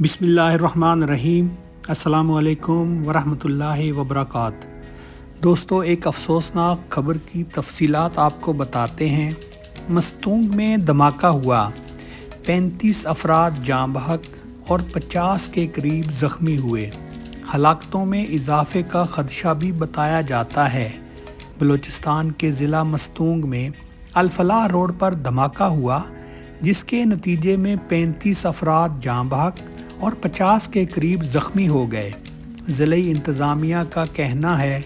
बिस्मिल्लाहिर्रहमानिर्रहीम। अस्सलाम वालेकुम वरहमतुल्लाहि वबरकात। दोस्तों, एक अफसोसनाक खबर की तफसीलात आपको बताते हैं। मस्तूंग में धमाका हुआ, 35 अफराद जाँ बहक और 50 के करीब ज़ख्मी हुए। हलाकतों में इजाफे का खदशा भी बताया जाता है। बलूचिस्तान के ज़िला मस्तूंग में अल-फलाह रोड पर धमाका हुआ, जिसके नतीजे में 35 अफराद जाँ बहक और 50 के करीब ज़ख्मी हो गए। ज़िले इंतज़ामिया का कहना है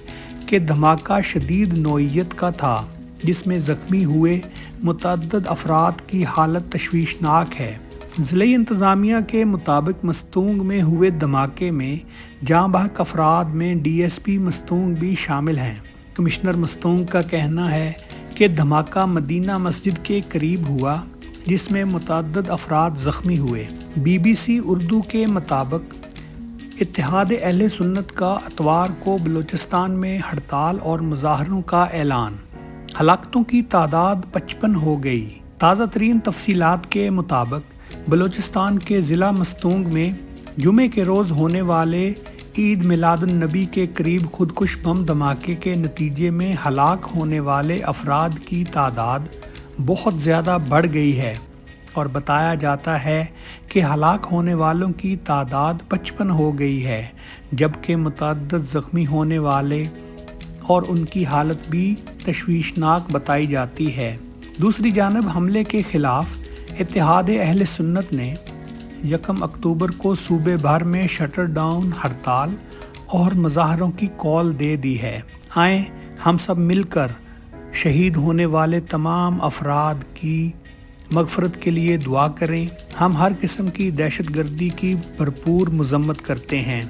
कि धमाका शदीद नौइयत का था, जिसमें ज़ख्मी हुए मुतअद्दिद अफराद की हालत तशवीशनाक है। ज़िले इंतज़ामिया के मुताबिक मस्तूंग में हुए धमाके में जाँ बहक अफराद में DSP मस्तूंग भी शामिल हैं। कमिश्नर मस्तूंग का कहना है कि धमाका मदीना मस्जिद के करीब हुआ, जिसमें मुतअद्दिद अफराद ज़ख्मी हुए। BBC उर्दू के मुताबिक इत्तेहाद अहले सुन्नत का अतवार को बलूचिस्तान में हड़ताल और मुजाहरों का ऐलान। हलाकतों की तादाद 55 हो गई। ताज़ा तरीन तफसीलात के मुताबिक बलूचिस्तान के ज़िला मस्तूंग में जुमे के रोज़ होने वाले ईद मिलादुन नबी के करीब खुदकुश बम धमाके के नतीजे में हलाक होने वाले अफराद की तादाद बहुत ज़्यादा बढ़ गई है और बताया जाता है कि हलाक होने वालों की तादाद 55 हो गई है, जबकि मुतअद्दिद ज़ख्मी होने वाले और उनकी हालत भी तशवीशनाक बताई जाती है। दूसरी जानब हमले के ख़िलाफ़ इत्तेहाद अहले सुन्नत ने 1 अक्टूबर को सूबे भर में शटर डाउन, हड़ताल और मुजाहरों की कॉल दे दी है। आएँ हम सब मिलकर शहीद होने वाले तमाम अफराद की मग़फ़रत के लिए दुआ करें। हम हर किस्म की दहशतगर्दी की भरपूर मज़म्मत करते हैं।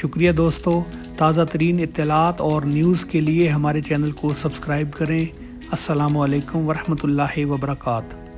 शुक्रिया दोस्तों। ताज़ा तरीन इत्तलात और न्यूज़ के लिए हमारे चैनल को सब्सक्राइब करें। अस्सलामु अलैकुम वरहमतुल्लाहि वबरकातुहू।